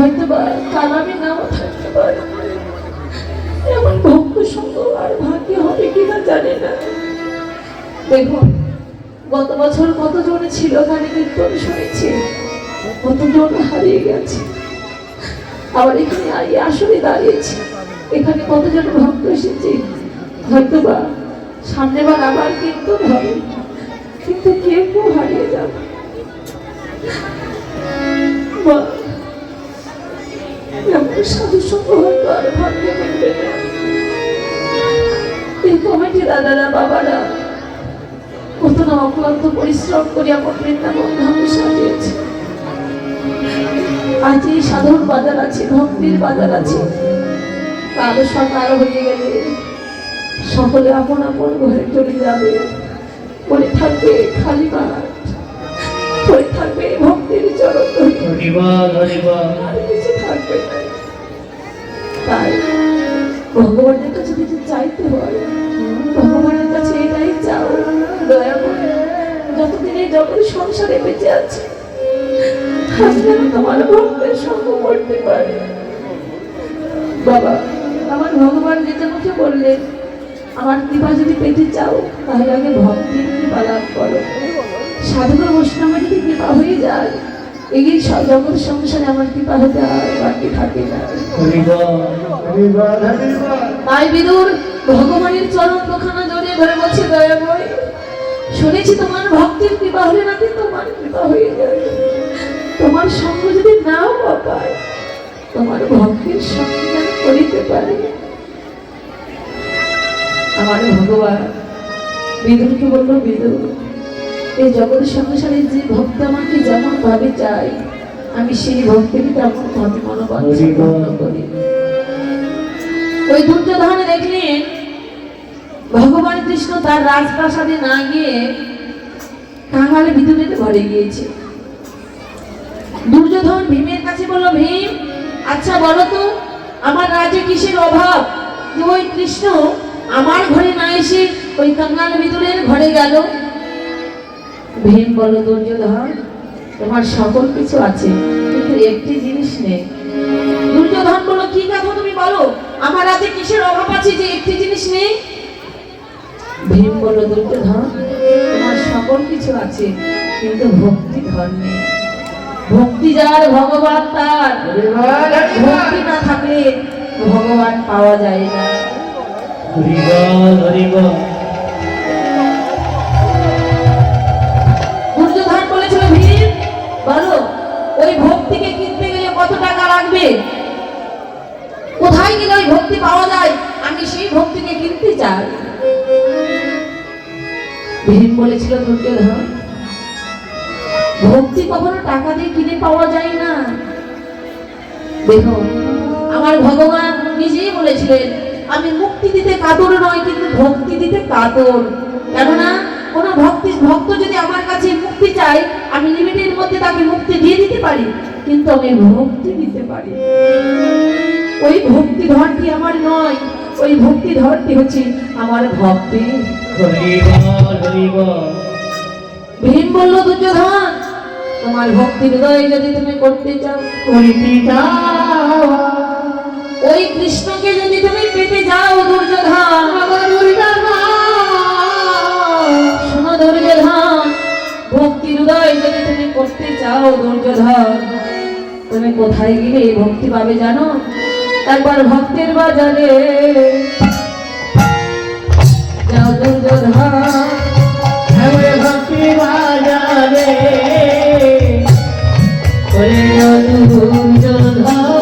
হয়তো বা কাল আমি নাও থাকতে পারি। এমন ভক্ত সঙ্গ আর ভাগ্য হবে কিনা জানি না। দেখুন গত বছর কতজন ছিল গানে কীর্তন শুনেছি, কতজন হারিয়ে গেছে। আবার এখানে আসলে দাঁড়িয়েছি, এখানে কতজন ভক্ত এসেছে। হয়তো বা সামনেবার আবার কীর্তন হবে, কিন্তু কেউ কেউ হারিয়ে যাবে। সাধু সঙ্গ হয়তো আর ভাগ্যে মিলবে না। এই কমিটি দাদারা বাবারা কত না অক্লান্ত পরিশ্রম করে আমার বৃন্দাবন ধামে সাজিয়েছে। আজ এই সাধুর বাজার আছে, ভক্তির বাজার আছে। কালো সকাল হয়ে গেলে সকলে আপন আপন ঘরে চলে যাবে। পড়ে থাকবে খালি মাঠ, পড়ে থাকবে ভক্তির চরণ ধরে, আর কিছু থাকবে না। তাই ভগবানের কাছে কিছু চাইতে হয়, ভগবানের কাছে এটাই চাও, দয়া করে যতদিন এই জগৎ সংসারে বেঁচে আছে তোমার ভক্তের সঙ্গ করতে পারে। বাবা আমার ভগবান নিজে মুখে বললেন, আমার কৃপা যদি পেতে চাও তাহলে আগে ভক্তির কৃপা লাভ করো। সাধুর বৈষ্ণবের যদি কৃপা হয়ে যায় এই জগৎ সংসারে আমার কৃপা হতে আর বাকি থাকে না। তাই বিদুর ভগবানের চরণ দুখানা জড়িয়ে ধরে বলছে, দয়াময় শুনেছি তোমার ভক্তির কৃপা হলে নাকি তোমার কৃপা হয়ে যাবে। তোমার সঙ্গ যদি নাও পায় তোমার ভক্তির সঙ্গে করিতে পারে। আমার ভগবান বিদুরকে বলল, বিদুর এই জগৎ সংসারে যে ভক্ত আমাকে যেমন ভাবে চাই আমি সেই ভক্তিকে তেমন ভাবে মনোবাঞ্ছা করি। ওই দুর্যোধন দেখলেন ভগবান কৃষ্ণ তার রাজপ্রাসাদে না গিয়ে কাঙালে বিদুরের ঘরে গিয়েছে। দুর্যোধন ভীমের কাছে বলল, ভীম আচ্ছা বলো তো আমার রাজ্যে কিসের অভাব যে ওই কৃষ্ণ আমার ঘরে না এসে ওই কাঙাল বিদুরের ঘরে গেল? ভীম বলল, দুর্যোধন তোমার সকল কিছু আছে কিন্তু একটি জিনিস নেই। দুর্যোধন বলল, কি কথা তুমি বলো, আমার রাজ্যে কিসের অভাব আছে যে একটি জিনিস নেই? ভীম বলল, দুর্যোধন তোমার সকল কিছু আছে কিন্তু ভক্তি ধর নেই। ভক্তি যার ভগবান তার, ভক্তি না থাকলে ভগবান পাওয়া যায় না। দুর্যোধন বলেছিল, ভীম বলো ওই ভক্তিকে কিনতে গেলে কত টাকা লাগবে, কোথায় গেলে ওই ভক্তি পাওয়া যায়, আমি সেই ভক্তিকে কিনতে চাই। ভীম বলেছিল, দুর্যোধন ভক্তি কখনো টাকা দিয়ে কিনে পাওয়া যায় না। দেখো আমার ভগবান নিজেই বলেছিলেন, আমি মুক্তি দিতে কাতর নয় কিন্তু ভক্তি দিতে কাতর। কেননা কোন ভক্ত যদি আমার কাছে মুক্তি চায় আমি লিমিটের মধ্যে তাকে মুক্তি দিয়ে দিতে পারি, কিন্তু আমি ভক্তি দিতে পারি। ওই ভক্তি ধরটি আমার নয়, ওই ভক্তি ধরটি হচ্ছে আমার ভক্তি। ভীম বলল, দুর্যোধন তোমার ভক্তি হৃদয়ে যদি তুমি করতে চাও, ওই কৃষ্ণকে যদি তুমি পেতে যাও দুর্যোধন, শোনো দুর্যোধন, ভক্তি হৃদয় যদি তুমি করতে চাও দুর্যোধন, তুমি কোথায় গেলে ভক্তি পাবে জানো? একবার ভক্তের বাজারে যাও দুর্যোধন, ভক্তি বাজারে দুর্যোধন